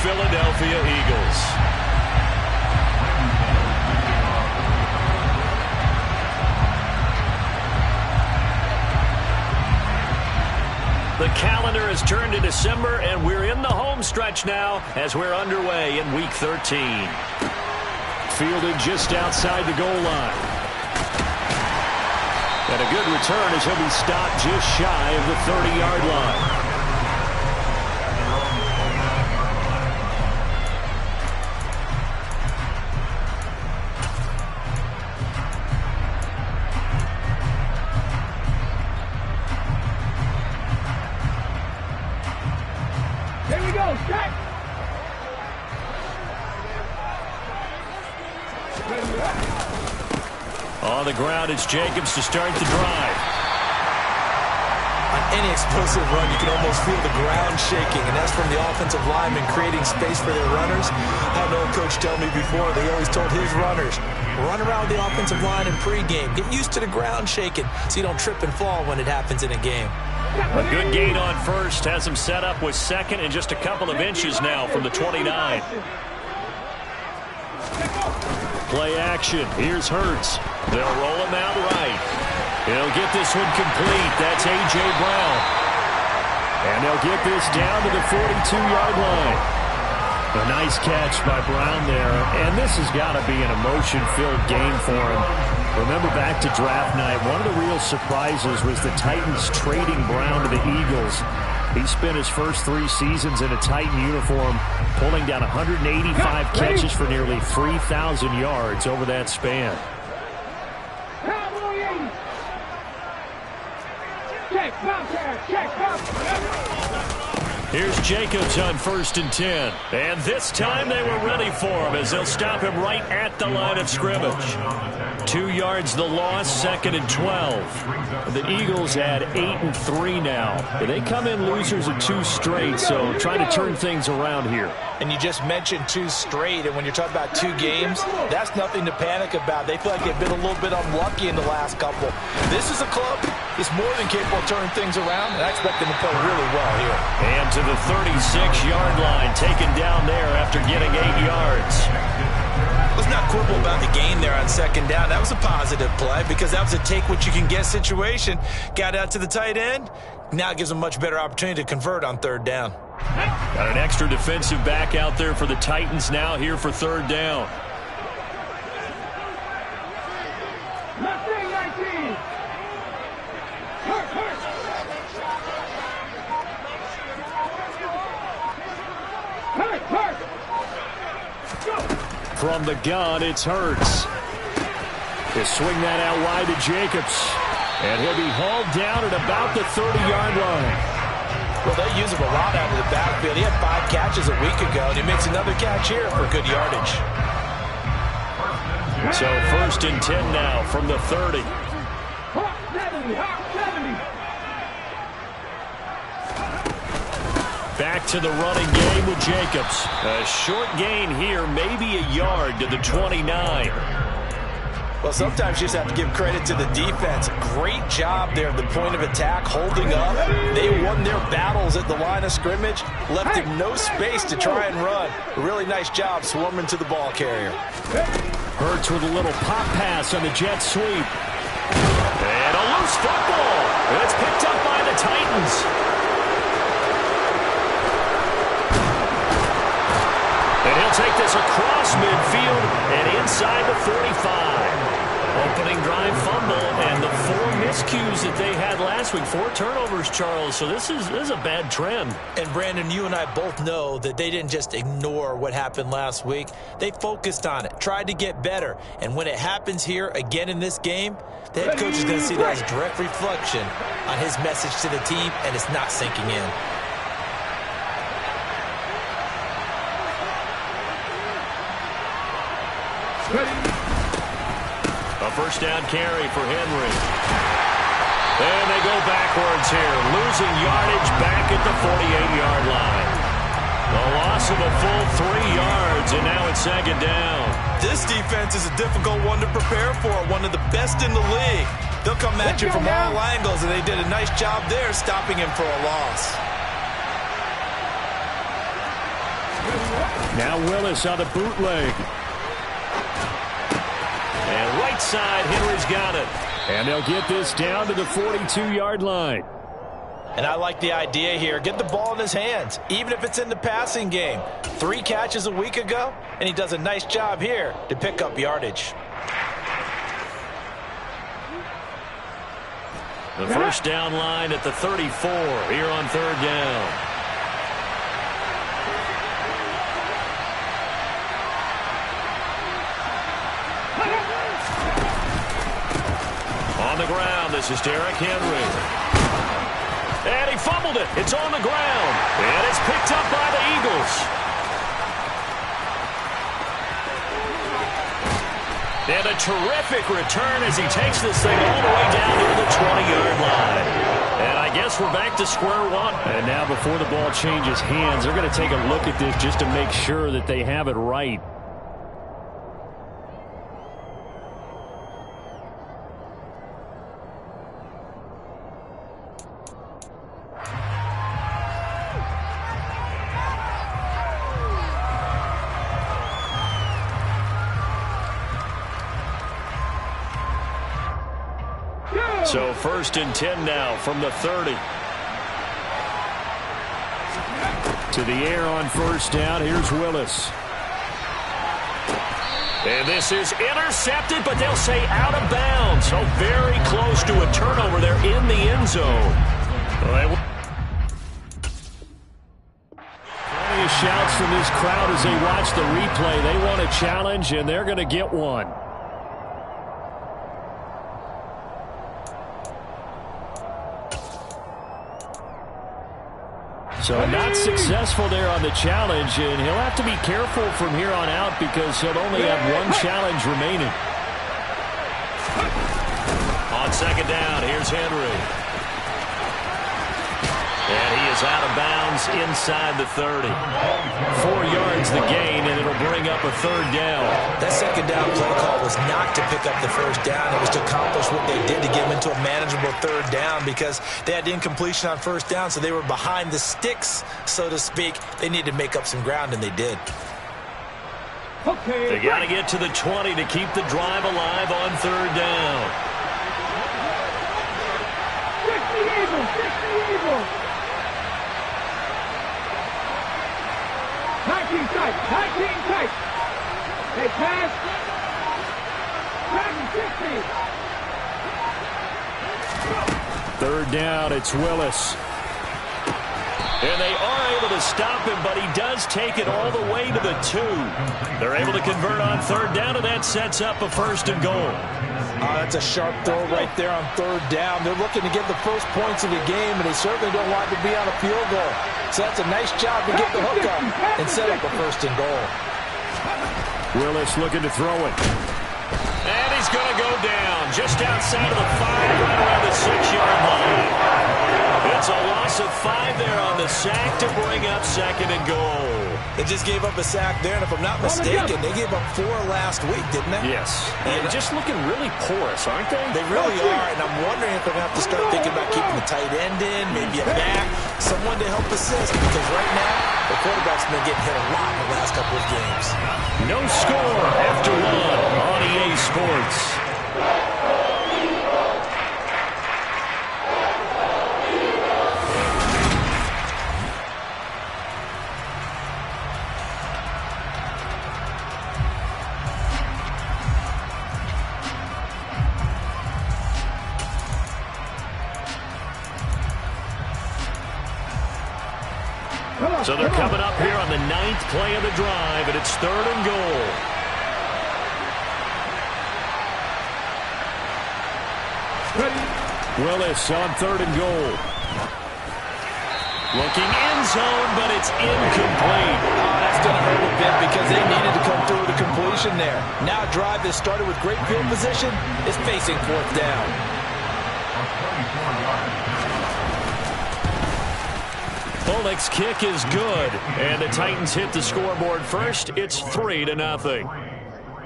Philadelphia Eagles. The calendar has turned to December, and we're in the home stretch now as we're underway in Week 13. Fielded just outside the goal line. And a good return as he'll be stopped just shy of the 30-yard line. On the ground, it's Jacobs to start the drive. On any explosive run, you can almost feel the ground shaking, and that's from the offensive linemen creating space for their runners. I had an old coach tell me before, they always told his runners, run around the offensive line in pregame. Get used to the ground shaking so you don't trip and fall when it happens in a game. A good gain on first has him set up with second and just a couple of inches now from the 29. Play action. Here's Hurts. They'll roll him out right. He'll get this one complete. That's A.J. Brown. And they'll get this down to the 42-yard line. A nice catch by Brown there. And this has got to be an emotion-filled game for him. Remember back to draft night, one of the real surprises was the Titans trading Brown to the Eagles. He spent his first 3 seasons in a Titan uniform, pulling down 185 catches for nearly 3,000 yards over that span. Here's Jacobs on 1st and 10. And this time they were ready for him as they'll stop him right at the line of scrimmage. 2 yards the loss, 2nd and 12. The Eagles had 8-3 now. They come in losers of 2 straight, so trying to turn things around here. And you just mentioned 2 straight, and when you're talking about 2 games, that's nothing to panic about. They feel like they've been a little bit unlucky in the last couple. This is a club that's more than capable of turning things around, and I expect them to play really well here. And to the 36-yard line, taken down there after getting 8 yards. Let's not quibble about the gain there on 2nd down. That was a positive play because that was a take-what-you-can-get situation. Got out to the tight end. Now it gives them a much better opportunity to convert on 3rd down. Got an extra defensive back out there for the Titans now here for 3rd down. From the gun, it's Hurts. He'll swing that out wide to Jacobs. And he'll be hauled down at about the 30-yard line. Well, they use him a lot out of the backfield. He had 5 catches a week ago, and he makes another catch here for good yardage. So 1st and 10 now from the 30. Back to the running game with Jacobs. A short gain here, maybe a yard to the 29. Well, sometimes you just have to give credit to the defense. Great job there at the point of attack, holding up. They won their battles at the line of scrimmage, left him no space to try and run. A really nice job swarming to the ball carrier. Hurts with a little pop pass on the jet sweep. And a loose football. It's picked up by the Titans. And he'll take this across midfield and inside the 45. Opening drive fumble and the 4 miscues that they had last week. 4 turnovers, Charles. So this is a bad trend. And Brandon, you and I both know that they didn't just ignore what happened last week. They focused on it, tried to get better. And when it happens here again in this game, the head coach is going to see that as a direct reflection on his message to the team, and it's not sinking in. A 1st down carry for Henry. And they go backwards here, losing yardage back at the 48-yard line. A loss of a full 3 yards, and now it's 2nd down. This defense is a difficult one to prepare for, one of the best in the league. They'll come at you from all angles, and they did a nice job there stopping him for a loss. Now Willis on the bootleg. And right side, Henry's got it. And they'll get this down to the 42-yard line. And I like the idea here. Get the ball in his hands, even if it's in the passing game. 3 catches a week ago, and he does a nice job here to pick up yardage. The first down line at the 34 here on 3rd down. On the ground, this is Derrick Henry. And he fumbled it. It's on the ground. And it's picked up by the Eagles. And a terrific return as he takes this thing all the way down to the 20-yard line. And I guess we're back to square one. And now before the ball changes hands, they're going to take a look at this just to make sure that they have it right. So 1st and 10 now from the 30. To the air on 1st down. Here's Willis. And this is intercepted, but they'll say out of bounds. So very close to a turnover there in the end zone. Plenty of shouts from this crowd as they watch the replay. They want a challenge, and they're going to get one. So not successful there on the challenge, and he'll have to be careful from here on out because he'll only have 1 challenge remaining. On 2nd down, here's Henry. And he is out of bounds inside the 30. 4 yards the gain, and it'll bring up a 3rd down. That 2nd down play call was not to pick up the 1st down. It was to accomplish what they did to get him into a manageable 3rd down because they had incompletion on 1st down, so they were behind the sticks, so to speak. They needed to make up some ground, and they did. They got to get to the 20 to keep the drive alive on 3rd down. 60 Eagles, 60 Eagles. 19 tight, 19 tight. They pass. 3rd down, it's Willis. And they are able to stop him, but he does take it all the way to the 2. They're able to convert on 3rd down, and that sets up a 1st and goal. That's a sharp throw right there on 3rd down. They're looking to get the first points of the game, and they certainly don't want to be on a field goal. So that's a nice job to get the hook up and set up a 1st and goal. Willis looking to throw it. And he's going to go down just outside of the 5, right around the 6-yard line. It's a loss of 5 there on the sack to bring up 2nd and goal. They just gave up a sack there, and if I'm not mistaken, they gave up 4 last week, didn't they? Yes. And just looking really porous, aren't they? They really are, and I'm wondering if they're going to have to start thinking about keeping the tight end in, maybe a back, someone to help assist, because right now, the quarterback's been getting hit a lot in the last couple of games. No score after 1 on EA Sports. So they're coming up here on the 9th play of the drive, and it's 3rd and goal. Willis on 3rd and goal. Looking end zone, but it's incomplete. Oh, that's going to hurt a bit because they needed to come through with a completion there. Now a drive that started with great field position is facing 4th down. Oleg's kick is good, and the Titans hit the scoreboard first. It's 3-0.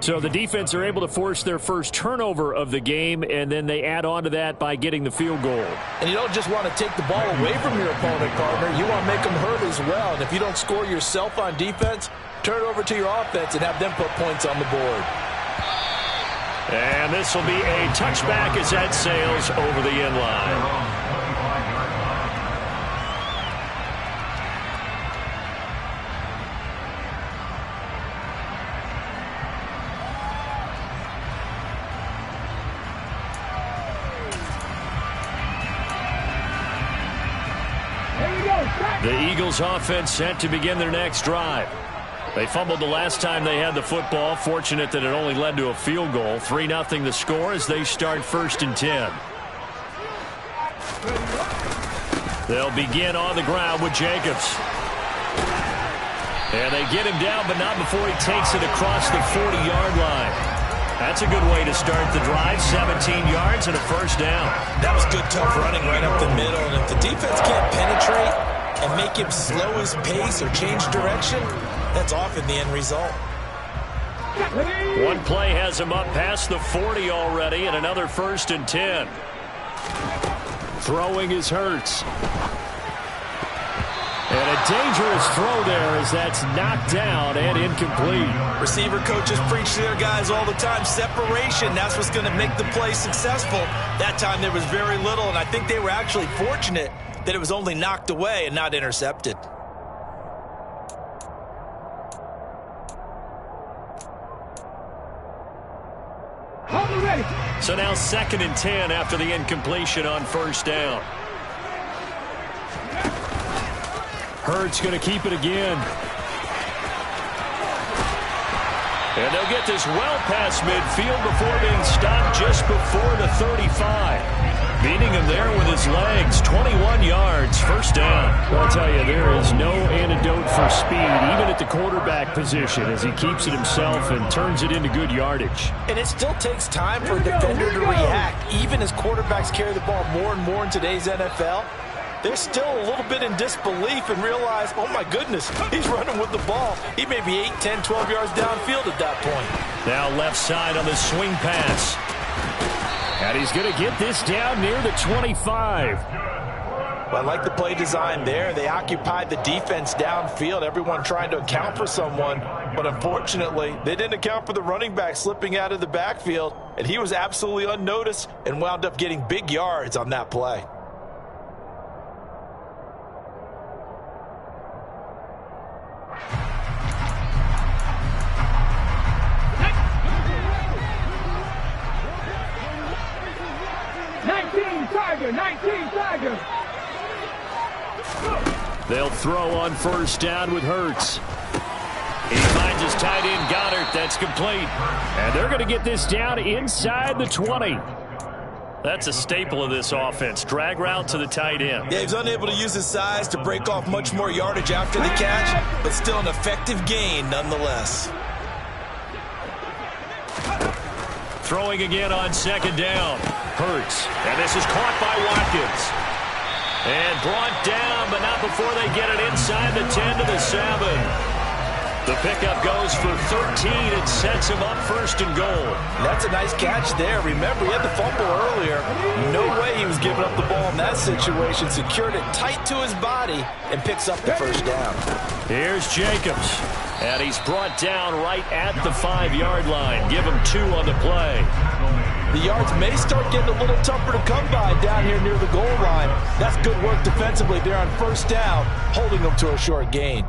So the defense are able to force their first turnover of the game, and then they add on to that by getting the field goal. And you don't just want to take the ball away from your opponent, partner. You want to make them hurt as well. And if you don't score yourself on defense, turn it over to your offense and have them put points on the board. And this will be a touchback as that sails over the end line. The Eagles offense set to begin their next drive. They fumbled the last time they had the football. Fortunate that it only led to a field goal. 3-0 the score as they start 1st and 10. They'll begin on the ground with Jacobs. And they get him down, but not before he takes it across the 40-yard line. That's a good way to start the drive. 17 yards and a first down. That was good, tough running right up the middle. And if the defense can't penetrate and make him slow his pace or change direction, that's often the end result. One play has him up past the 40 already, and another 1st and 10. Throwing is Hurts. And a dangerous throw there as that's knocked down and incomplete. Receiver coaches preach to their guys all the time. Separation, that's what's going to make the play successful. That time there was very little, and I think they were actually fortunate that it was only knocked away and not intercepted. So now 2nd and 10 after the incompletion on 1st down. Hurts going to keep it again. And they'll get this well past midfield before being stopped just before the 35. Beating him there with his legs. 21 yards, 1st down. I'll tell you, there is no antidote for speed, even at the quarterback position, as he keeps it himself and turns it into good yardage. And it still takes time for a defender to react. Even as quarterbacks carry the ball more and more in today's NFL, they're still a little bit in disbelief and realize, oh my goodness, he's running with the ball. He may be 8, 10, 12 yards downfield at that point. Now left side on the swing pass. And he's going to get this down near the 25. Well, I like the play design there. They occupied the defense downfield, everyone trying to account for someone. But unfortunately, they didn't account for the running back slipping out of the backfield. And he was absolutely unnoticed and wound up getting big yards on that play. They'll throw on 1st down with Hurts. He finds his tight end Goddard. That's complete. And they're going to get this down inside the 20. That's a staple of this offense. Drag route to the tight end. Yeah, he's unable to use his size to break off much more yardage after the catch, but still an effective gain nonetheless. Throwing again on 2nd down. Hurts. And this is caught by Watkins. And brought down, but not before they get it inside the 10 to the 7. The pickup goes for 13. It sets him up 1st and goal. That's a nice catch there. Remember, he had the fumble earlier. No way he was giving up the ball in that situation. Secured it tight to his body and picks up the 1st down. Here's Jacobs. And he's brought down right at the 5-yard line. Give him 2 on the play. The yards may start getting a little tougher to come by down here near the goal line. That's good work defensively there on 1st down, holding them to a short gain.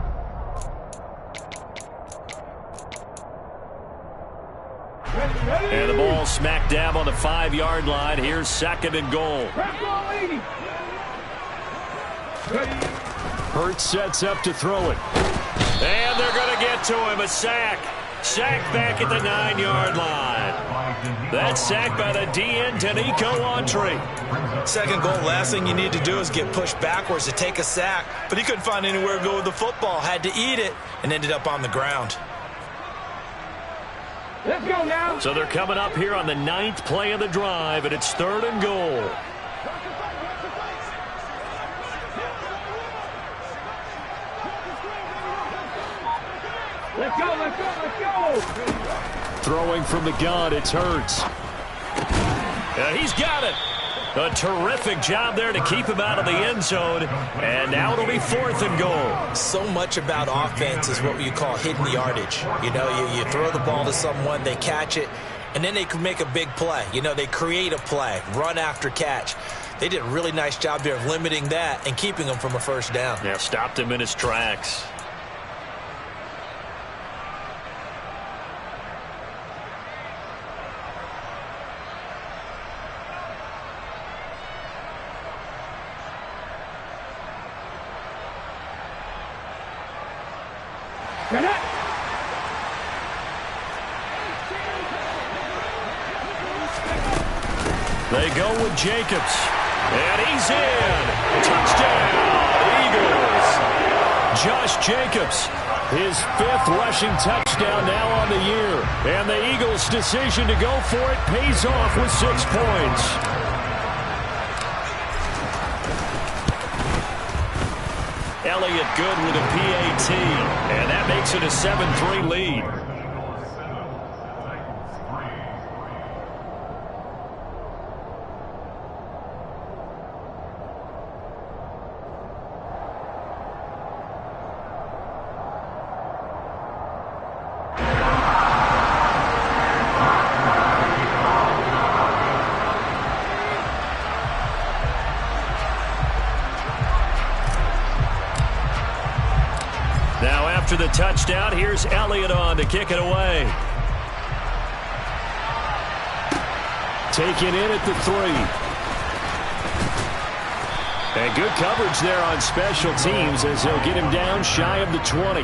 And the ball smack dab on the 5-yard line. Here's 2nd and goal. Hurts sets up to throw it. And they're going to get to him. A sack. Sack back at the 9-yard line. That sack by the DN, Danico Autry. 2nd goal, last thing you need to do is get pushed backwards to take a sack. But he couldn't find anywhere to go with the football. Had to eat it and ended up on the ground. Let's go now. So they're coming up here on the 9th play of the drive, and it's 3rd and goal. Let's go, let's go, let's go! Throwing from the gun, it's Hurts. He's got it. A terrific job there to keep him out of the end zone. And now it'll be 4th and goal. So much about offense is what you call hidden yardage. You know, you throw the ball to someone, they catch it, and then they can make a big play. You know, they create a play, run after catch. They did a really nice job there of limiting that and keeping him from a first down. Yeah, stopped him in his tracks. They go with Jacobs. And he's in. Touchdown, Eagles. Josh Jacobs, his 5th rushing touchdown now on the year. And the Eagles' decision to go for it pays off with 6 points. Elliott good with a PAT. And that makes it a 7-3 lead. After the touchdown, here's Elliott on to kick it away. Taken in at the 3. And good coverage there on special teams as they'll get him down shy of the 20.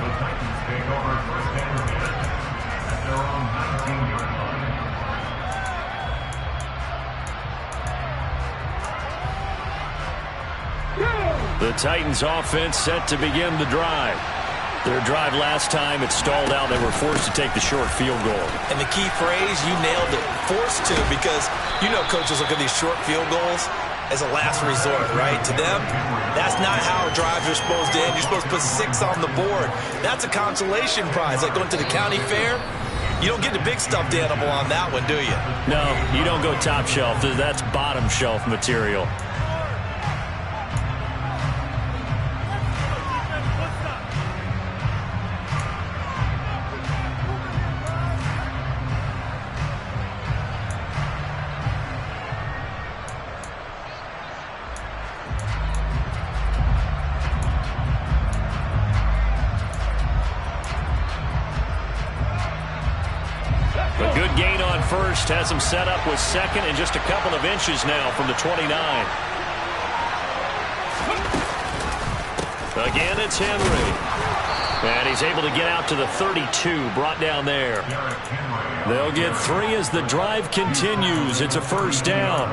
The Titans offense set to begin the drive. Their drive last time, it stalled out. They were forced to take the short field goal. And the key phrase, you nailed it, forced to, because you know coaches look at these short field goals as a last resort, right? To them, that's not how drives are supposed to end. You're supposed to put 6 on the board. That's a consolation prize. Like going to the county fair, you don't get the big stuffed animal on that one, do you? No, you don't go top shelf. That's bottom shelf material. A good gain on first has him set up with 2nd and just a couple of inches now from the 29. Again, it's Henry. And he's able to get out to the 32, brought down there. They'll get 3 as the drive continues. It's a first down.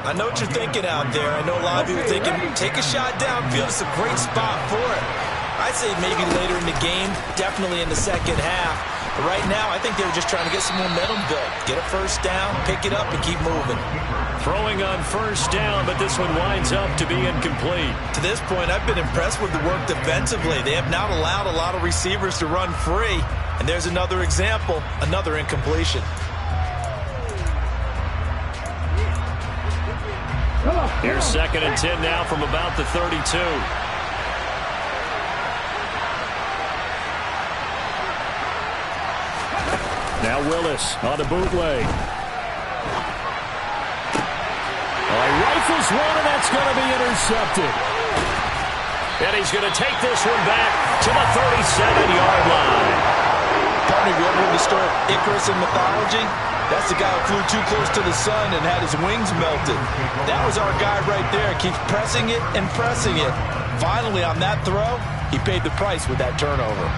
I know what you're thinking out there. I know a lot of people thinking, take a shot downfield. It's a great spot for it. I'd say maybe later in the game, definitely in the second half. But right now, I think they were just trying to get some momentum built. Get a first down, pick it up, and keep moving. Throwing on first down, but this one winds up to be incomplete. To this point, I've been impressed with the work defensively. They have not allowed a lot of receivers to run free. And there's another example, another incompletion. Here's 2nd and 10 now from about the 32. Now Willis on the bootleg. Rifles one, and that's going to be intercepted. And he's going to take this one back to the 37-yard line. Partner, have you ever heard the story of Icarus in mythology? That's the guy who flew too close to the sun and had his wings melted. That was our guy right there. Keeps pressing it and pressing it. Finally, on that throw, he paid the price with that turnover.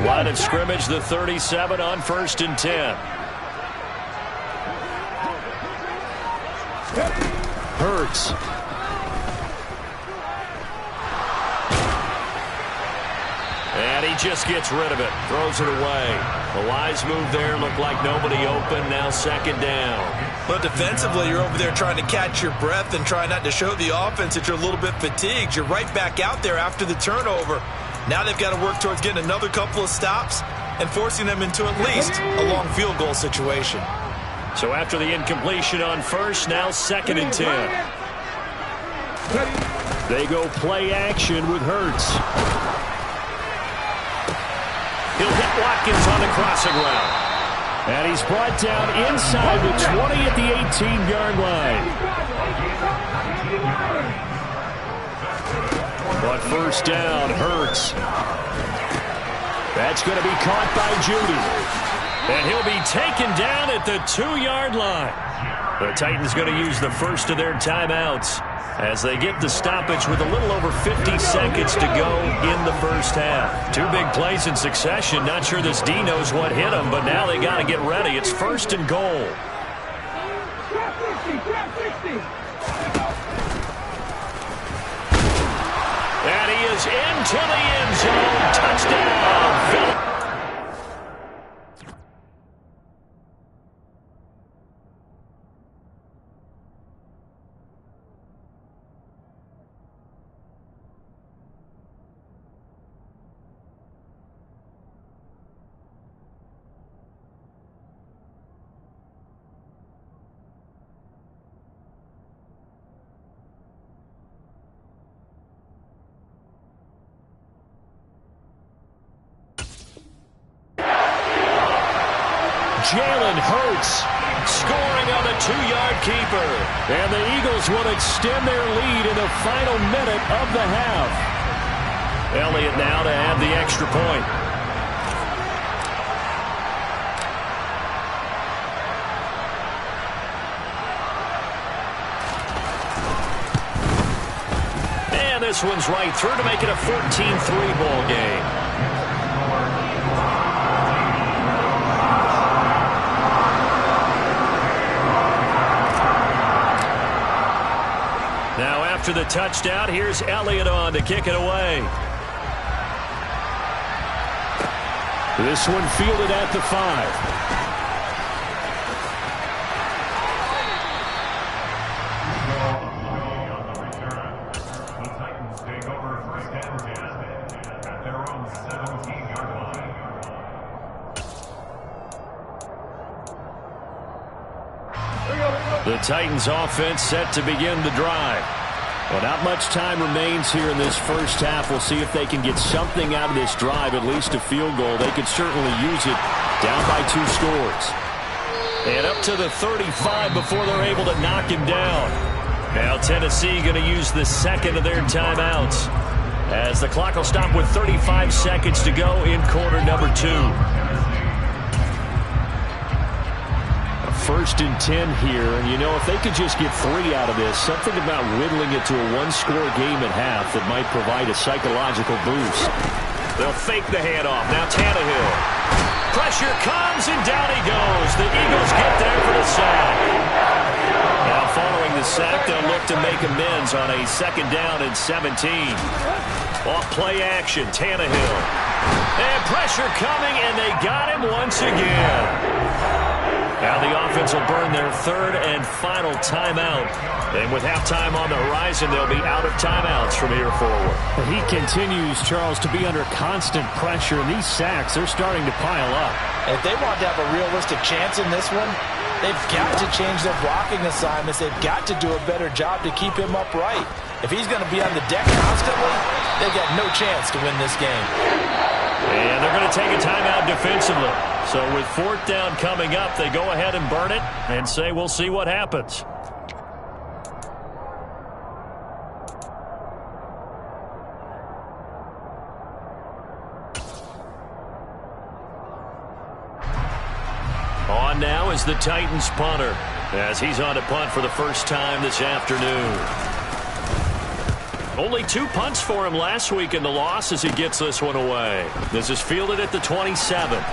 Line of scrimmage, the 37 on 1st and 10. Hurts. And he just gets rid of it. Throws it away. A wise move there. Looked like nobody open. Now second down. But defensively, you're over there trying to catch your breath and try not to show the offense that you're a little bit fatigued. You're right back out there after the turnover. Now they've got to work towards getting another couple of stops and forcing them into at least a long field goal situation. So after the incompletion on first, now second and 10. They go play action with Hurts. He'll hit Watkins on the crossing route. And he's brought down inside the 20 at the 18-yard line. But first down, Hurts. That's going to be caught by Judy. And he'll be taken down at the 2-yard line. The Titans going to use the first of their timeouts as they get the stoppage with a little over 50 seconds to go in the first half. Two big plays in succession. Not sure this D knows what hit him, but now they got to get ready. It's first and goal. And he is into the end zone. Touchdown. Jalen Hurts scoring on the 2-yard keeper. And the Eagles will extend their lead in the final minute of the half. Elliott now to add the extra point. And this one's right through to make it a 14-3 ball game. After the touchdown, here's Elliott on to kick it away. This one fielded at the 5. The Titans offense set to begin the drive. Well, not much time remains here in this first half. We'll see if they can get something out of this drive, at least a field goal. They could certainly use it down by 2 scores. And up to the 35 before they're able to knock him down. Now Tennessee going to use the second of their timeouts as the clock will stop with 35 seconds to go in quarter number 2. First and 10 here, and you know, if they could just get 3 out of this, something about whittling it to a 1-score game at half that might provide a psychological boost. They'll fake the handoff. Now Tannehill. Pressure comes, and down he goes. The Eagles get there for the sack. Now following the sack, they'll look to make amends on a second down and 17. Off play action, Tannehill. And pressure coming, and they got him once again. Now the offense will burn their third and final timeout. And with halftime on the horizon, they'll be out of timeouts from here forward. He continues, Charles, to be under constant pressure, and these sacks, they're starting to pile up. If they want to have a realistic chance in this one, they've got to change their blocking assignments. They've got to do a better job to keep him upright. If he's going to be on the deck constantly, they've got no chance to win this game. And they're going to take a timeout defensively. So with 4th down coming up, they go ahead and burn it and say we'll see what happens. On now is the Titans punter as he's on to punt for the first time this afternoon. Only 2 punts for him last week in the loss as he gets this one away. This is fielded at the 27.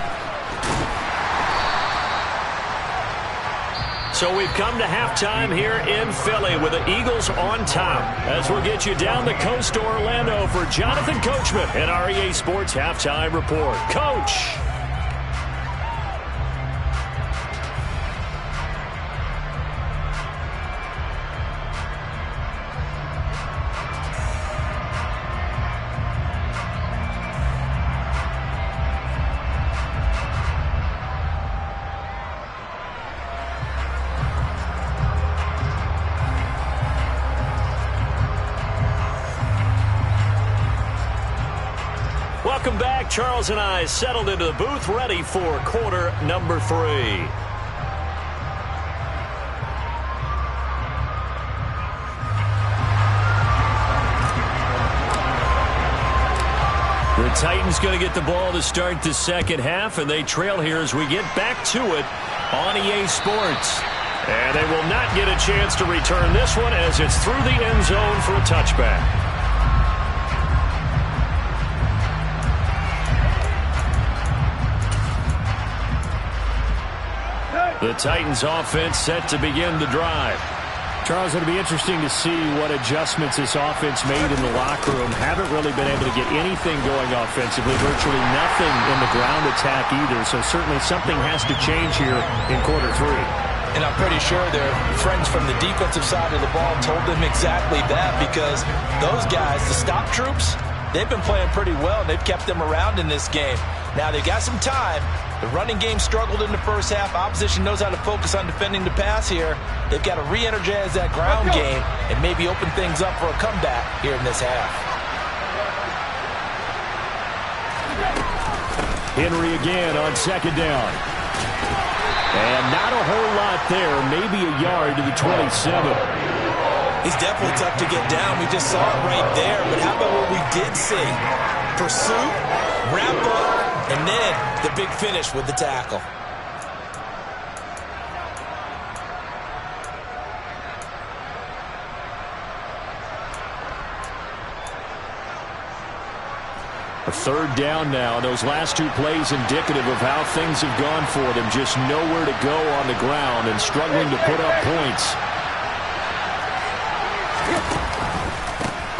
So we've come to halftime here in Philly with the Eagles on top. As we'll get you down the coast to Orlando for Jonathan Coachman and our EA Sports Halftime Report. Coach! Welcome back. Charles and I settled into the booth, ready for quarter number 3. The Titans going to get the ball to start the second half, and they trail here as we get back to it on EA Sports. And they will not get a chance to return this one as it's through the end zone for a touchback. The Titans offense set to begin the drive. Charles, it'll be interesting to see what adjustments this offense made in the locker room. Haven't really been able to get anything going offensively, virtually nothing in the ground attack either. So certainly something has to change here in quarter 3. And I'm pretty sure their friends from the defensive side of the ball told them exactly that, because those guys, the stop troops, they've been playing pretty well. They've kept them around in this game. Now they've got some time. The running game struggled in the first half. Opposition knows how to focus on defending the pass here. They've got to re-energize that ground game and maybe open things up for a comeback here in this half. Henry again on second down. And not a whole lot there, maybe a yard to the 27. He's definitely tough to get down. We just saw it right there. But how about what we did see? Pursuit, wrap up, and then the big finish with the tackle. A third down now. Those last 2 plays indicative of how things have gone for them. Just nowhere to go on the ground and struggling to put up points.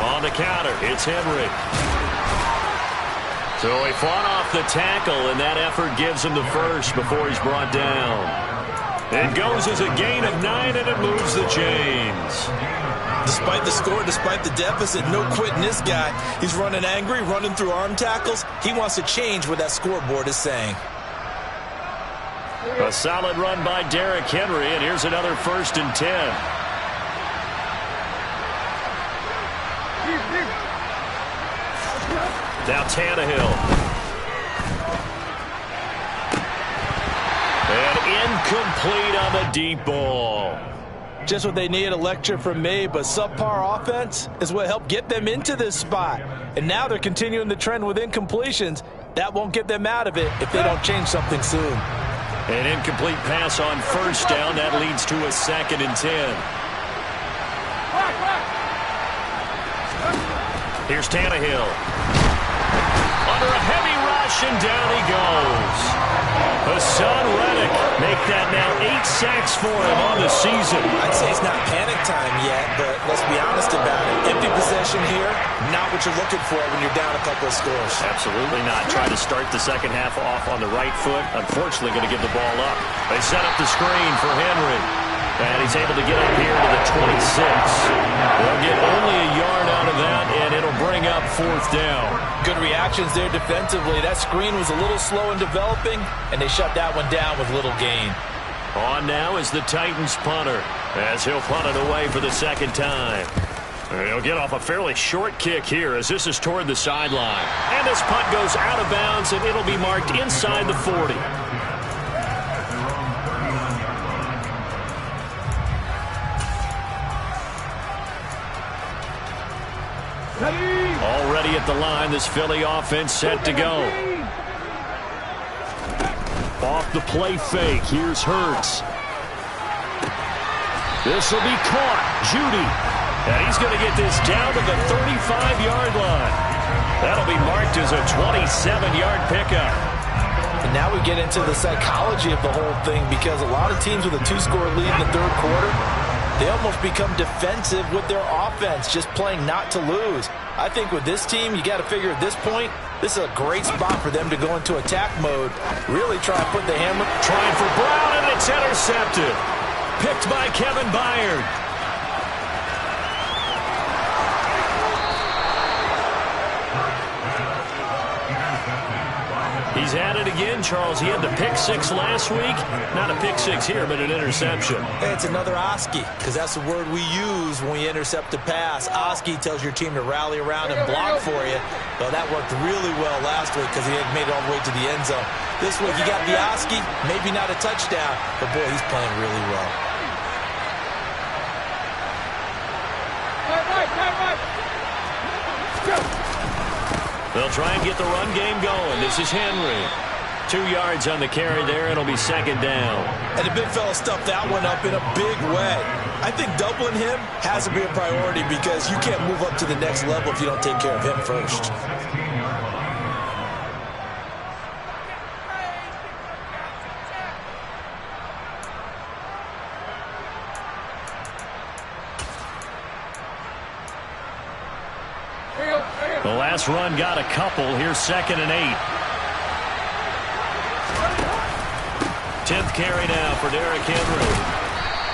On the counter, it's Henry. So he fought off the tackle, and that effort gives him the first before he's brought down. It goes as a gain of 9, and it moves the chains. Despite the score, despite the deficit, no quitting this guy. He's running angry, running through arm tackles. He wants to change what that scoreboard is saying. A solid run by Derrick Henry, and here's another 1st and 10. Now Tannehill. And incomplete on the deep ball. Just what they need, a lecture from me, but subpar offense is what helped get them into this spot. And now they're continuing the trend with incompletions. That won't get them out of it if they don't change something soon. An incomplete pass on 1st down. That leads to a 2nd and 10. Here's Tannehill. Under a heavy rush, and down he goes. Hassan Reddick make that now 8 sacks for him on the season. I'd say it's not panic time yet, but let's be honest about it. Empty possession here, not what you're looking for when you're down a couple of scores. Absolutely not. Try to start the second half off on the right foot. Unfortunately, going to give the ball up. They set up the screen for Henry. And he's able to get up here to the 26. They'll get only a yard out of that, and it'll bring up 4th down. Good reactions there defensively. That screen was a little slow in developing, and they shut that one down with little gain. On now is the Titans punter, as he'll punt it away for the 2nd time. He'll get off a fairly short kick here as this is toward the sideline. And this punt goes out of bounds, and it'll be marked inside the 40. Already at the line, this Philly offense set to go. Off the play fake, here's Hurts. This will be caught. Judy. And he's going to get this down to the 35-yard line. That'll be marked as a 27-yard pickup. And Now we get into the psychology of the whole thing, because a lot of teams with a 2-score lead in the third quarter, they almost become defensive with their offense, just playing not to lose. I think with this team, you got to figure at this point, this is a great spot for them to go into attack mode, really try and put the hammer. Trying for Brown, and it's intercepted. Picked by Kevin Byard. He's had it again, Charles. He had the pick 6 last week. Not a pick 6 here, but an interception. It's another Oski, because that's the word we use when we intercept a pass. Oski tells your team to rally around and block for you. Well, that worked really well last week because he had made it all the way to the end zone. This week, you got the Oski, maybe not a touchdown, but boy, he's playing really well. They'll try and get the run game going. This is Henry. 2 yards on the carry there. It'll be second down. And the big fella stuffed that one up in a big way. I think doubling him has to be a priority, because you can't move up to the next level if you don't take care of him first. The last run got a couple. Here's 2nd and 8. 10th carry now for Derrick Henry.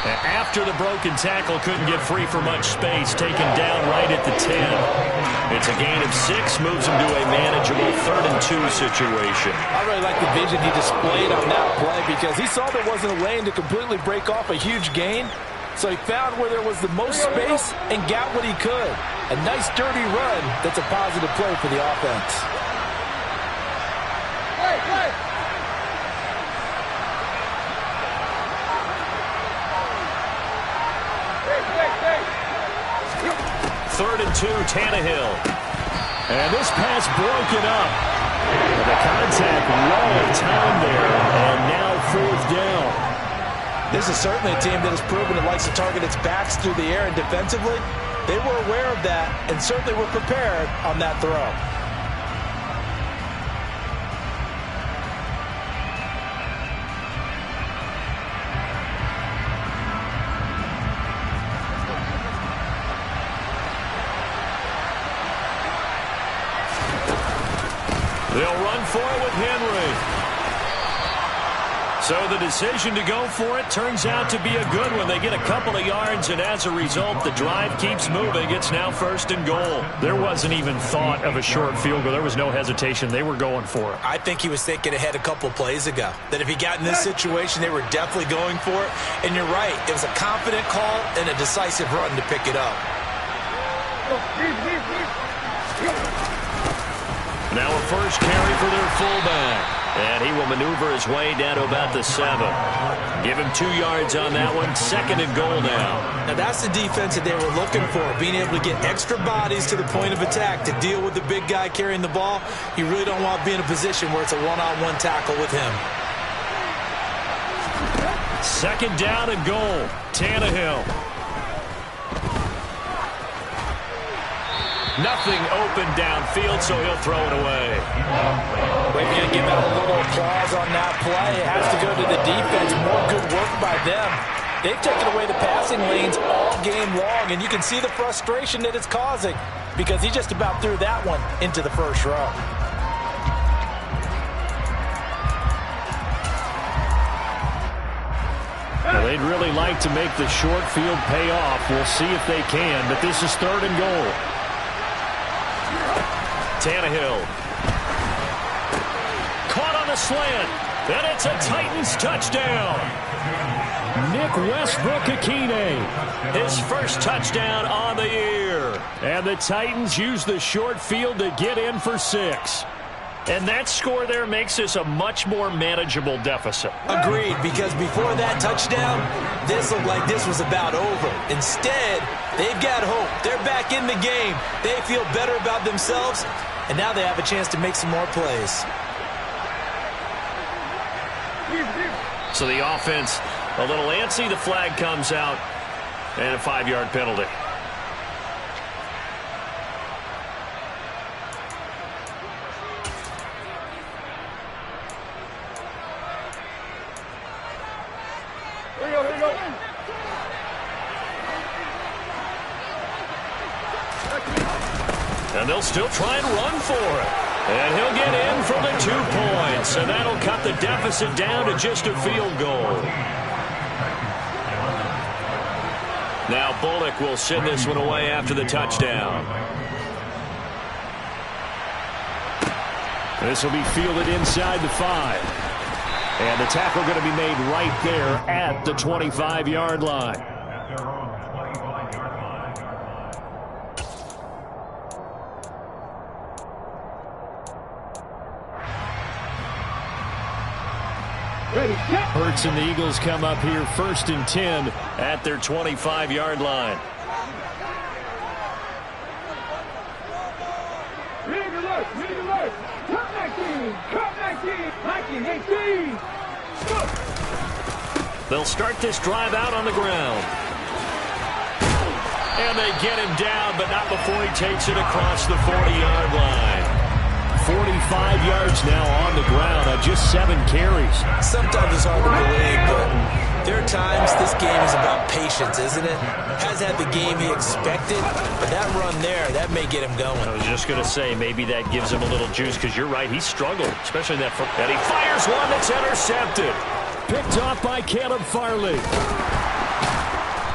After the broken tackle, couldn't get free for much space. Taken down right at the 10. It's a gain of 6. Moves him to a manageable 3rd and 2 situation. I really like the vision he displayed on that play, because he saw there wasn't a lane to completely break off a huge gain. So he found where there was the most space and got what he could. A nice, dirty run that's a positive play for the offense. Third and 2, Tannehill. And this pass broken up. The contact, well timed there, and now 4th down. This is certainly a team that has proven it likes to target its backs through the air, and defensively, they were aware of that and certainly were prepared on that throw. They'll run for it with Henry. So the decision to go for it turns out to be a good one. They get a couple of yards, and as a result, the drive keeps moving. It's now 1st and goal. There wasn't even thought of a short field goal. There was no hesitation. They were going for it. I think he was thinking ahead a couple plays ago, that if he got in this situation, they were definitely going for it. And you're right. It was a confident call and a decisive run to pick it up. Now a first carry for their fullback. And he will maneuver his way down to about the 7. Give him 2 yards on that one. 2nd and goal now. Now that's the defense that they were looking for, being able to get extra bodies to the point of attack to deal with the big guy carrying the ball. You really don't want to be in a position where it's a one-on-one tackle with him. 2nd down and goal. Tannehill. Nothing open downfield, so he'll throw it away. We're going to give out a little applause on that play. It has to go to the defense. More good work by them. They've taken away the passing lanes all game long, and you can see the frustration that it's causing, because he just about threw that one into the first row. Well, they'd really like to make the short field pay off. We'll see if they can, but this is 3rd and goal. Tannehill. Caught on the slant. And it's a Titans touchdown. Nick Westbrook-Akine. His first touchdown on the year. And the Titans use the short field to get in for 6. And that score there makes this a much more manageable deficit. Agreed, because before that touchdown, this looked like this was about over. Instead, they've got hope. They're back in the game. They feel better about themselves, and now they have a chance to make some more plays. So the offense a little antsy. The flag comes out, and a 5-yard penalty. And they'll still try and run for it. And he'll get in for the 2 points. And that'll cut the deficit down to just a field goal. Now Bullock will send this one away after the touchdown. This will be fielded inside the 5. And the tackle going to be made right there at the 25-yard line. Hurts and the Eagles come up here 1st and 10 at their 25-yard line. They'll start this drive out on the ground. And they get him down, but not before he takes it across the 40-yard line. 45 yards now on the ground on just 7 carries. Sometimes it's hard to believe, but there are times this game is about patience, isn't it? Hasn't had the game he expected, but that run there, that may get him going. I was just going to say, maybe that gives him a little juice, because you're right, he struggled, especially that. And he fires one that's intercepted. Picked off by Caleb Farley.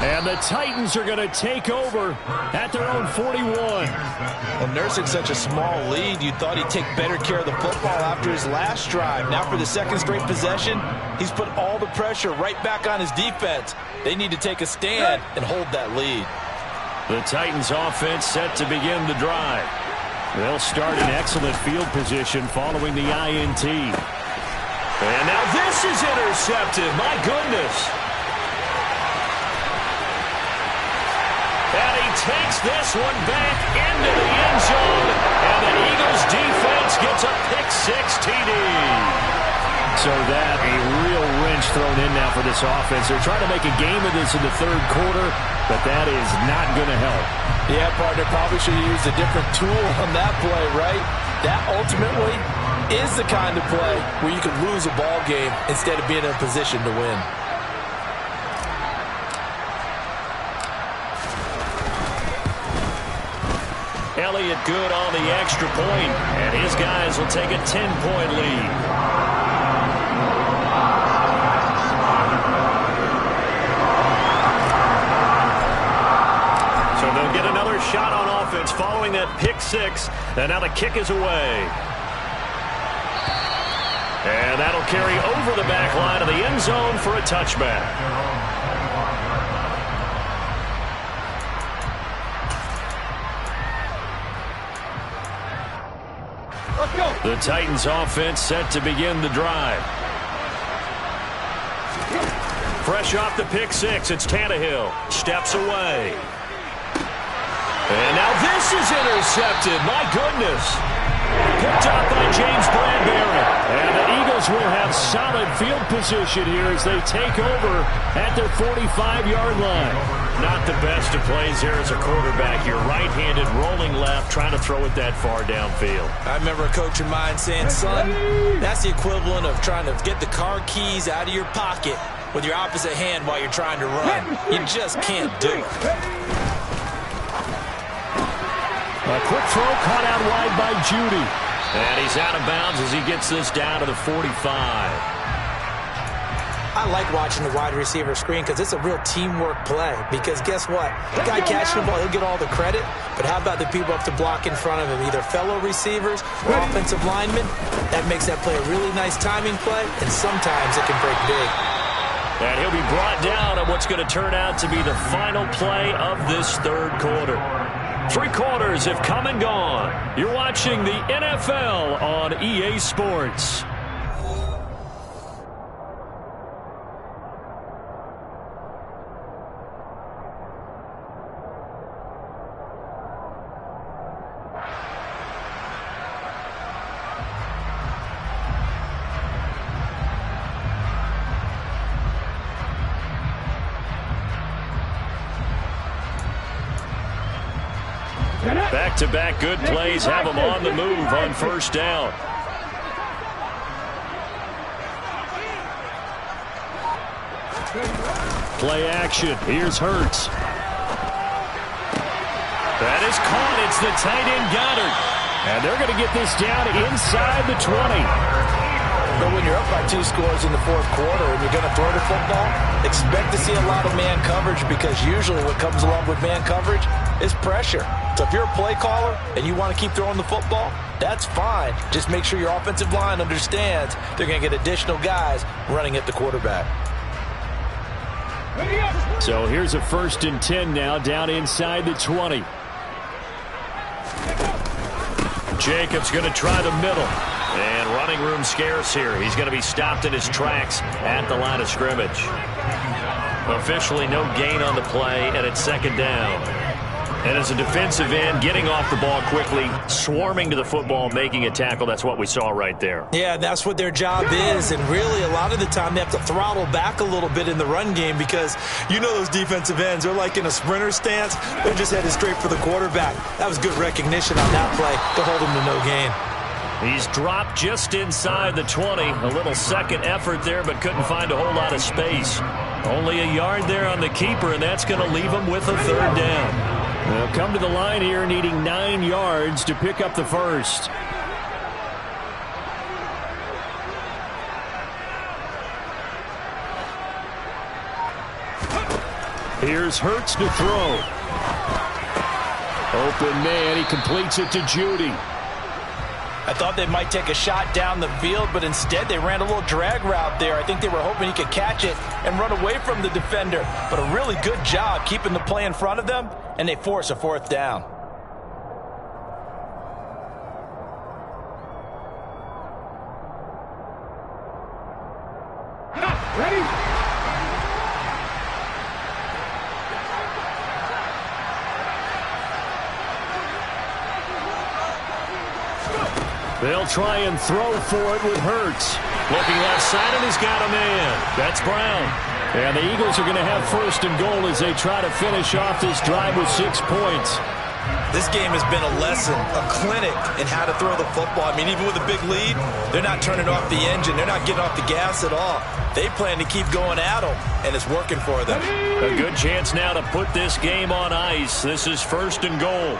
And the Titans are going to take over at their own 41. Well, nursing such a small lead, you thought he'd take better care of the football after his last drive. Now for the 2nd straight possession, he's put all the pressure right back on his defense. They need to take a stand and hold that lead. The Titans offense set to begin the drive. They'll start in excellent field position following the INT. And now this is intercepted. My goodness. And he takes this one back into the end zone. And the Eagles defense gets a pick-6 TD. So that a real wrench thrown in now for this offense. They're trying to make a game of this in the 3rd quarter, but that is not going to help. Yeah, partner, probably should have used a different tool on that play, right? That ultimately is the kind of play where you can lose a ball game instead of being in a position to win. Elliott good on the extra point, and his guys will take a 10-point lead. So they'll get another shot on offense following that pick-6, and now the kick is away. And that'll carry over the back line of the end zone for a touchback. The Titans offense set to begin the drive. Fresh off the pick-6, it's Tannehill. Steps away. And now this is intercepted. My goodness. Picked up by James Bradbury. And the Eagles will have solid field position here as they take over at their 45-yard line. Not the best of plays here as a quarterback. You're right-handed, rolling left, trying to throw it that far downfield. I remember a coach of mine saying, son, that's the equivalent of trying to get the car keys out of your pocket with your opposite hand while you're trying to run. You just can't do it. A quick throw caught out wide by Judy. And he's out of bounds as he gets this down to the 45. I like watching the wide receiver screen because it's a real teamwork play. Because guess what? The guy catching the ball, he'll get all the credit. But how about the people up to block in front of him? Either fellow receivers or offensive linemen. That makes that play a really nice timing play. And sometimes it can break big. And he'll be brought down on what's going to turn out to be the final play of this 3rd quarter. 3 quarters have come and gone. You're watching the NFL on EA Sports. Back-to-back good plays have them on the move on 1st down. Play action. Here's Hurts. That is caught. It's the tight end Goddard. And they're going to get this down inside the 20. But when you're up by 2 scores in the fourth quarter and you're going to throw the football, expect to see a lot of man coverage, because usually what comes along with man coverage is pressure. So if you're a play caller and you want to keep throwing the football, that's fine. Just make sure your offensive line understands they're going to get additional guys running at the quarterback. So here's a 1st and 10 now, down inside the 20. Jacobs going to try the middle. And running room scarce here. He's going to be stopped in his tracks at the line of scrimmage. Officially no gain on the play, and it's 2nd down. And as a defensive end, getting off the ball quickly, swarming to the football, making a tackle, that's what we saw right there. Yeah, that's what their job is, and really a lot of the time they have to throttle back a little bit in the run game, because you know those defensive ends, they're like in a sprinter stance. They're just headed straight for the quarterback. That was good recognition on that play to hold him to no gain. He's dropped just inside the 20. A little second effort there, but couldn't find a whole lot of space. Only a yard there on the keeper, and that's going to leave him with a 3rd down. They'll come to the line here needing 9 yards to pick up the 1st. Here's Hurts to throw. Open man, he completes it to Judy. I thought they might take a shot down the field, but instead they ran a little drag route there. I think they were hoping he could catch it and run away from the defender. But a really good job keeping the play in front of them, and they force a 4th down. Ready? They'll try and throw for it with Hurts. Looking left side, and he's got a man. That's Brown. And the Eagles are going to have 1st and goal as they try to finish off this drive with 6 points. This game has been a lesson, a clinic in how to throw the football. I mean, even with a big lead, they're not turning off the engine. They're not getting off the gas at all. They plan to keep going at them, and it's working for them. A good chance now to put this game on ice. This is 1st and goal.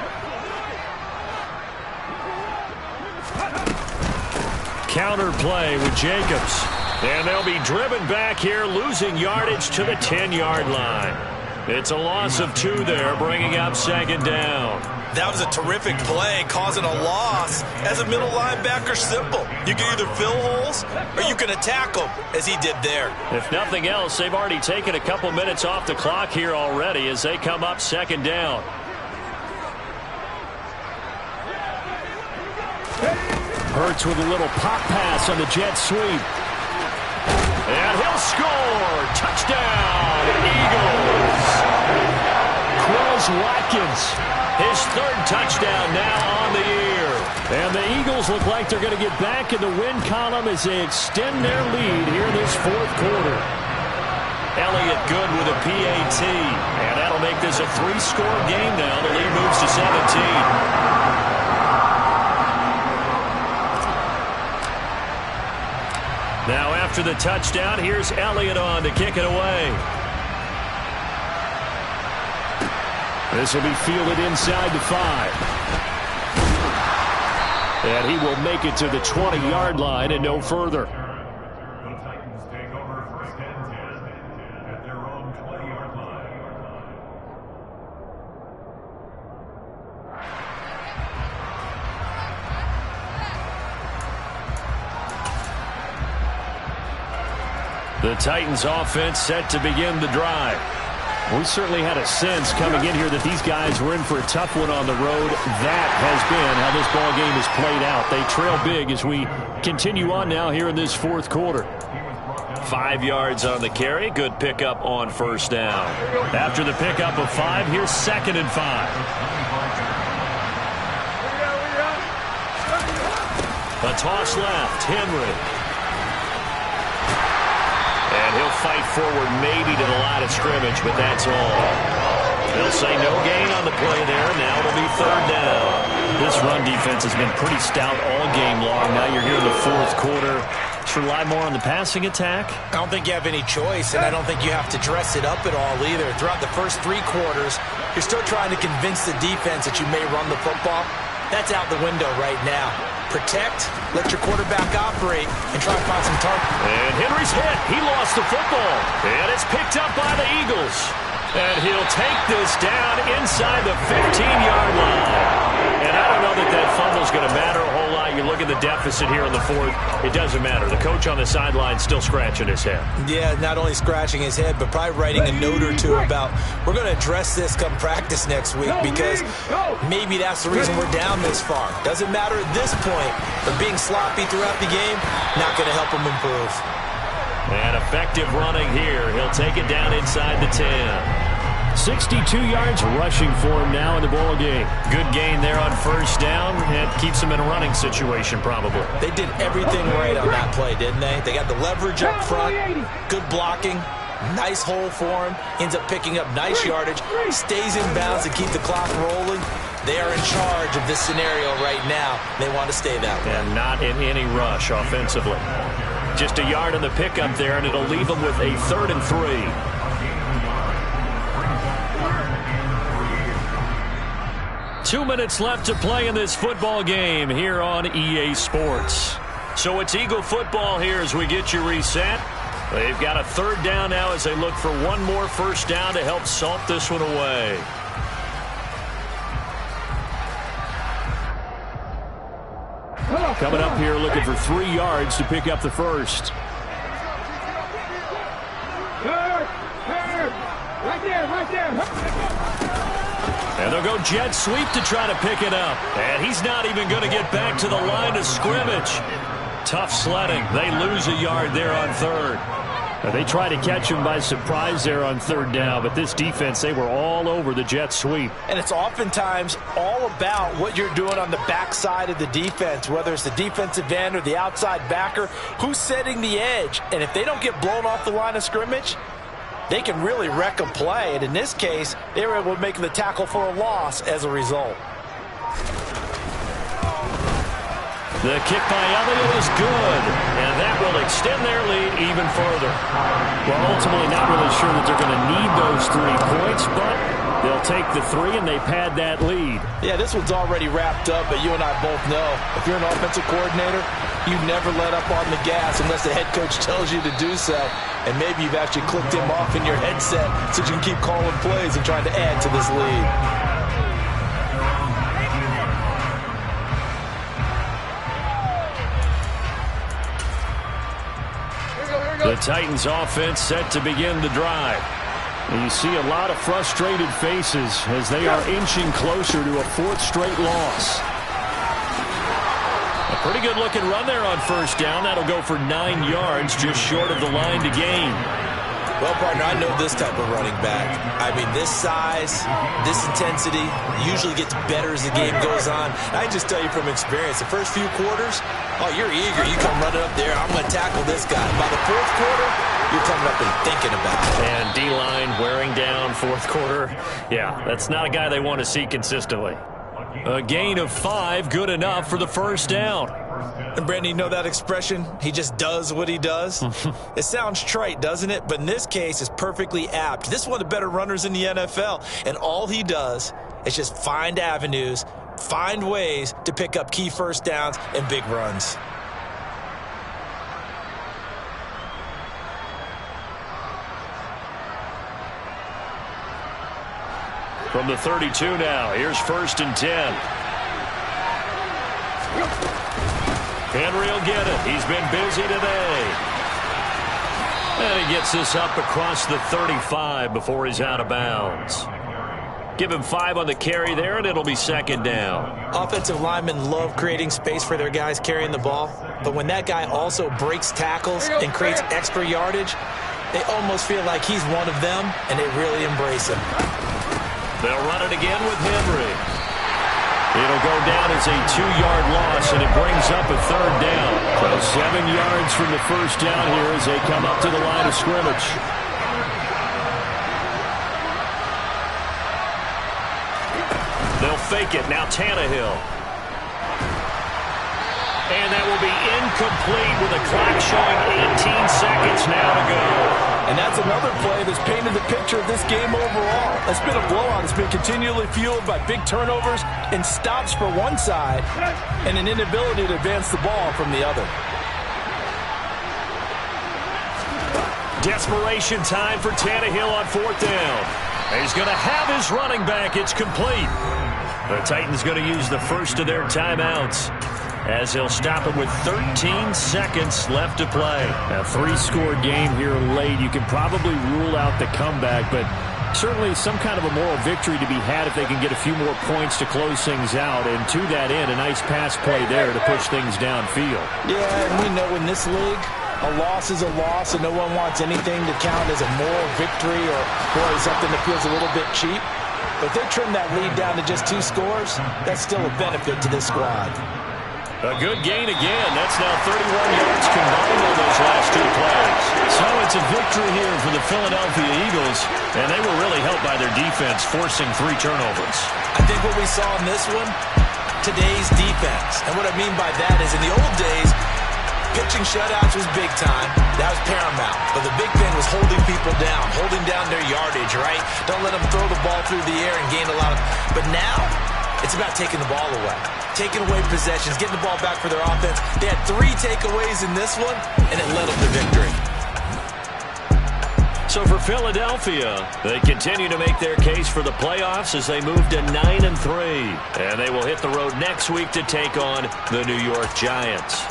Counter play with Jacobs. And they'll be driven back here, losing yardage to the 10-yard line. It's a loss of 2 there, bringing up 2nd down. That was a terrific play, causing a loss. As a middle linebacker, simple. You can either fill holes or you can attack them, as he did there. If nothing else, they've already taken a couple minutes off the clock here already as they come up 2nd down. Hurts with a little pop pass on the jet sweep. And he'll score. Touchdown, Eagles. Quez Watkins, his 3rd touchdown now on the year. And the Eagles look like they're going to get back in the win column as they extend their lead here in this 4th quarter. Elliott good with a PAT. And that'll make this a 3-score game now. The lead moves to 17. Now after the touchdown, here's Elliott on to kick it away. This will be fielded inside the 5. And he will make it to the 20-yard line and no further. The Titans offense set to begin the drive. We certainly had a sense coming in here that these guys were in for a tough one on the road. That has been how this ball game has played out. They trail big as we continue on now here in this 4th quarter. 5 yards on the carry. Good pickup on 1st down. After the pickup of 5, here's 2nd and 5. A toss left. Henry. And he'll fight forward maybe to the line of scrimmage, but that's all. They'll say no gain on the play there. Now it'll be 3rd down. This run defense has been pretty stout all game long. Now you're here in the 4th quarter. Just rely more on the passing attack? I don't think you have any choice, and I don't think you have to dress it up at all either. Throughout the first 3 quarters, you're still trying to convince the defense that you may run the football. That's out the window right now. Protect, let your quarterback operate, and try to find some targets. And Henry's hit. He lost the football. And it's picked up by the Eagles. And he'll take this down inside the 15-yard line. And I don't know that that fumble's going to matter a whole lot. You look at the deficit here in the 4th. It doesn't matter. The coach on the sideline still scratching his head. Yeah, not only scratching his head, but probably writing a note or two about, we're going to address this come practice next week because maybe that's the reason we're down this far. Doesn't matter at this point, but being sloppy throughout the game, not going to help him improve. And effective running here. He'll take it down inside the 10. 62 yards rushing for him now in the ball game. Good gain there on first down. It keeps him in a running situation probably. They did everything right on that play, didn't they? They got the leverage up front, good blocking, nice hole for him, ends up picking up nice yardage, stays in bounds to keep the clock rolling. They are in charge of this scenario right now. They want to stay that way. And not in any rush offensively. Just a yard on the pickup there, and it'll leave them with a 3rd and 3. 2 minutes left to play in this football game here on EA Sports. So it's Eagle football here as we get you reset. They've got a 3rd down now as they look for one more first down to help salt this one away. Coming up here looking for 3 yards to pick up the first. Right there. And they'll go jet sweep to try to pick it up. And he's not even going to get back to the line of scrimmage. Tough sledding. They lose a yard there on 3rd. They try to catch him by surprise there on 3rd down, but this defense, they were all over the jet sweep. And it's oftentimes all about what you're doing on the backside of the defense, whether it's the defensive end or the outside backer, who's setting the edge. And if they don't get blown off the line of scrimmage, they can really wreck a play. And in this case, they were able to make the tackle for a loss as a result. The kick by Elliott is good, and that will extend their lead even further. Well, ultimately not really sure that they're going to need those 3 points, but they'll take the 3 and they pad that lead. Yeah, this one's already wrapped up, but you and I both know if you're an offensive coordinator, you never let up on the gas unless the head coach tells you to do so. And maybe you've actually clicked him off in your headset so you can keep calling plays and trying to add to this lead. The Titans offense set to begin the drive. And you see a lot of frustrated faces as they are inching closer to a 4th straight loss. A pretty good looking run there on first down. That'll go for 9 yards, just short of the line to gain. Well, partner, I know this type of running back. I mean, this size, this intensity usually gets better as the game goes on. I can just tell you from experience, the first few quarters, oh, you're eager. You come running up there, I'm going to tackle this guy. By the 4th quarter, you're coming up and thinking about it. And D-line wearing down 4th quarter. Yeah, that's not a guy they want to see consistently. A gain of 5, good enough for the first down. And Brandon, you know that expression? He just does what he does. It sounds trite, doesn't it? But in this case, it's perfectly apt. This is one of the better runners in the NFL. And all he does is just find avenues, find ways to pick up key first downs and big runs. From the 32 now, here's 1st and 10. Henry will get it. He's been busy today. And he gets this up across the 35 before he's out of bounds. Give him 5 on the carry there, and it'll be 2nd down. Offensive linemen love creating space for their guys carrying the ball. But when that guy also breaks tackles and creates extra yardage, they almost feel like he's one of them, and they really embrace him. They'll run it again with Henry. It'll go down as a 2-yard loss, and it brings up a 3rd down. So 7 yards from the first down here as they come up to the line of scrimmage. They'll fake it. Now Tannehill. And that will be incomplete with the clock showing 18 seconds now to go. And that's another play that's painted the picture of this game overall. It's been a blowout. It's been continually fueled by big turnovers and stops for one side and an inability to advance the ball from the other. Desperation time for Tannehill on 4th down. He's going to have his running back. It's complete. The Titans going to use the first of their timeouts, as he'll stop it with 13 seconds left to play. A 3-score game here late. You can probably rule out the comeback, but certainly some kind of a moral victory to be had if they can get a few more points to close things out. And to that end, a nice pass play there to push things downfield. Yeah, and we know in this league, a loss is a loss, and no one wants anything to count as a moral victory or something that feels a little bit cheap. But they trim that lead down to just 2 scores. That's still a benefit to this squad. A good gain again. That's now 31 yards combined on those last 2 plays. So it's a victory here for the Philadelphia Eagles, and they were really helped by their defense, forcing 3 turnovers. I think what we saw in this one, today's defense. And what I mean by that is in the old days, pitching shutouts was big time. That was paramount. But the big thing was holding people down, holding down their yardage, right? Don't let them throw the ball through the air and gain a lot of... But now, it's about taking the ball away. Taking away possessions, getting the ball back for their offense. They had 3 takeaways in this one, and it led them to victory. So for Philadelphia, they continue to make their case for the playoffs as they move to 9-3. And they will hit the road next week to take on the New York Giants.